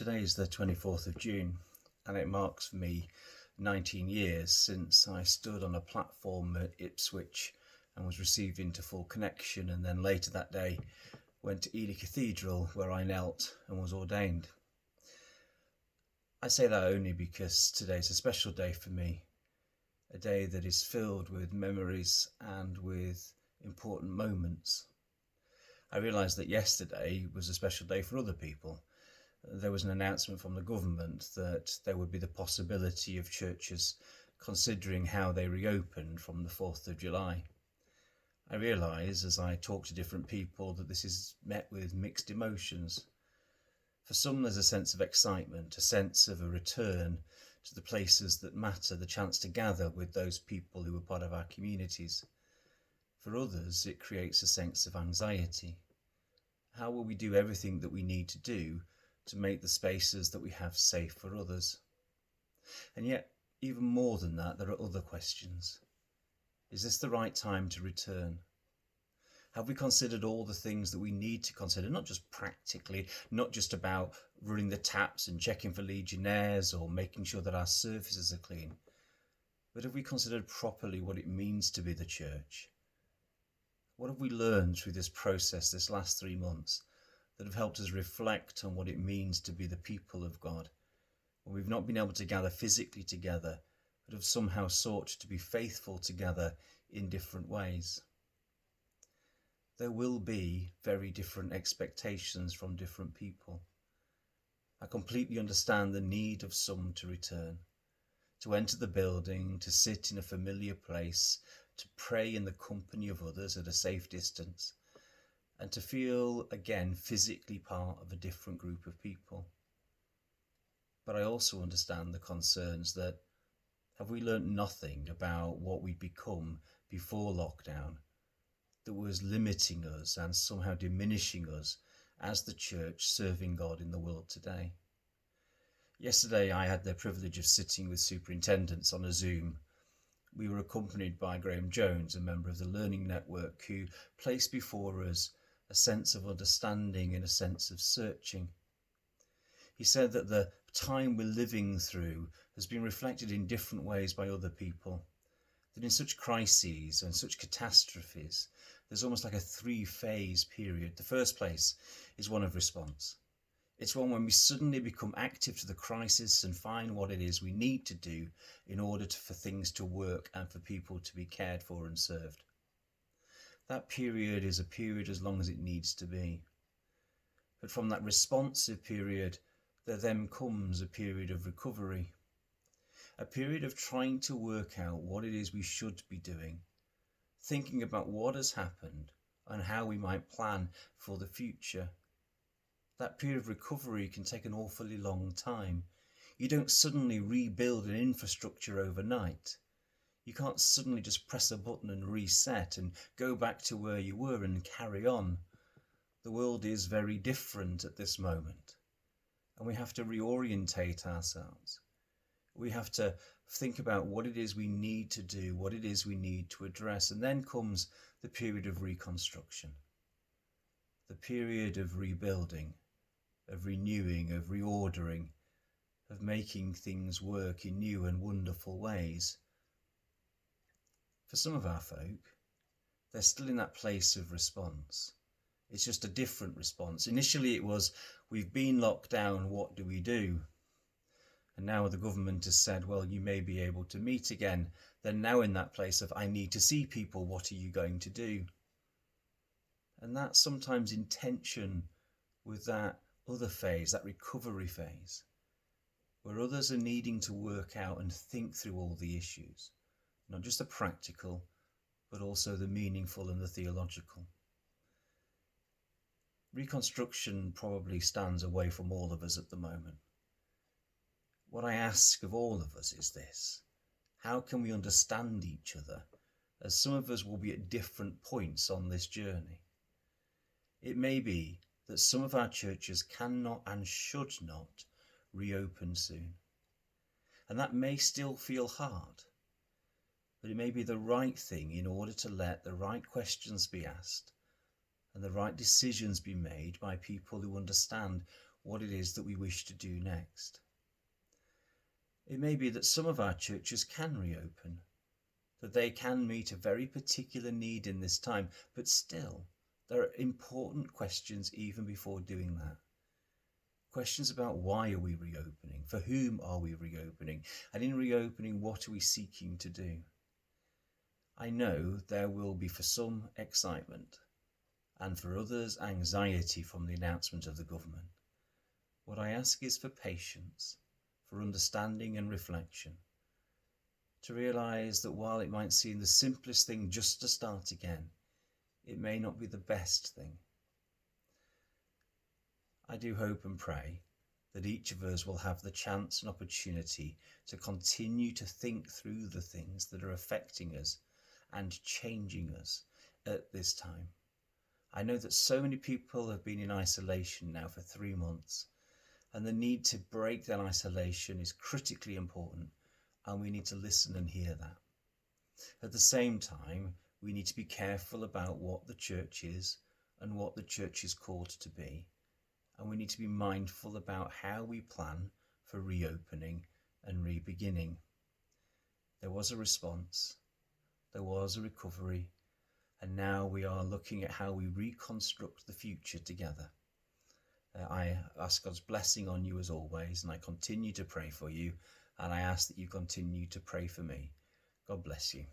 Today is the 24th of June, and it marks for me 19 years since I stood on a platform at Ipswich and was received into full connection, and then later that day went to Ely Cathedral where I knelt and was ordained. I say that only because today is a special day for me, a day that is filled with memories and with important moments. I realised that yesterday was a special day for other people. There was an announcement from the government that there would be the possibility of churches considering how they reopened from the 4th of July. I realise as I talk to different people that this is met with mixed emotions. For some there's a sense of excitement, a sense of a return to the places that matter, the chance to gather with those people who were part of our communities. For others it creates a sense of anxiety. How will we do everything that we need to do to make the spaces that we have safe for others? And yet, even more than that, there are other questions. Is this the right time to return? Have we considered all the things that we need to consider, not just practically, not just about running the taps and checking for legionnaires or making sure that our surfaces are clean, but have we considered properly what it means to be the church? What have we learned through this process this last 3 months that have helped us reflect on what it means to be the people of God, when we've not been able to gather physically together, but have somehow sought to be faithful together in different ways? There will be very different expectations from different people. I completely understand the need of some to return, to enter the building, to sit in a familiar place, to pray in the company of others at a safe distance, and to feel again physically part of a different group of people. But I also understand the concerns that have we learnt nothing about what we'd become before lockdown that was limiting us and somehow diminishing us as the church serving God in the world today? Yesterday I had the privilege of sitting with superintendents on a Zoom. We were accompanied by Graham Jones, a member of the Learning Network, who placed before us a sense of understanding and a sense of searching. He said that the time we're living through has been reflected in different ways by other people, that in such crises and such catastrophes, there's almost like a 3-phase period. The first place is one of response. It's one when we suddenly become active to the crisis and find what it is we need to do in order for things to work and for people to be cared for and served. That period is a period as long as it needs to be. But from that responsive period, there then comes a period of recovery, a period of trying to work out what it is we should be doing, thinking about what has happened and how we might plan for the future. That period of recovery can take an awfully long time. You don't suddenly rebuild an infrastructure overnight. You can't suddenly just press a button and reset and go back to where you were and carry on. The world is very different at this moment, and we have to reorientate ourselves. We have to think about what it is we need to do, what it is we need to address, and then comes the period of reconstruction, the period of rebuilding, of renewing, of reordering, of making things work in new and wonderful ways. For some of our folk, they're still in that place of response. It's just a different response. Initially it was, we've been locked down, what do we do? And now the government has said, well, you may be able to meet again. They're now in that place of, I need to see people, what are you going to do? And that's sometimes in tension with that other phase, that recovery phase, where others are needing to work out and think through all the issues, not just the practical, but also the meaningful and the theological. Reconstruction probably stands away from all of us at the moment. What I ask of all of us is this: how can we understand each other, as some of us will be at different points on this journey? It may be that some of our churches cannot and should not reopen soon, and that may still feel hard, but it may be the right thing in order to let the right questions be asked and the right decisions be made by people who understand what it is that we wish to do next. It may be that some of our churches can reopen, that they can meet a very particular need in this time, but still, there are important questions even before doing that. Questions about why are we reopening? For whom are we reopening? And in reopening, what are we seeking to do? I know there will be for some excitement and for others anxiety from the announcement of the government. What I ask is for patience, for understanding and reflection, to realise that while it might seem the simplest thing just to start again, it may not be the best thing. I do hope and pray that each of us will have the chance and opportunity to continue to think through the things that are affecting us and changing us at this time. I know that so many people have been in isolation now for 3 months, and the need to break that isolation is critically important, and we need to listen and hear that. At the same time, we need to be careful about what the church is and what the church is called to be, and we need to be mindful about how we plan for reopening and re-beginning. There was a response, there was a recovery, and now we are looking at how we reconstruct the future together. I ask God's blessing on you as always, and I continue to pray for you, and I ask that you continue to pray for me. God bless you.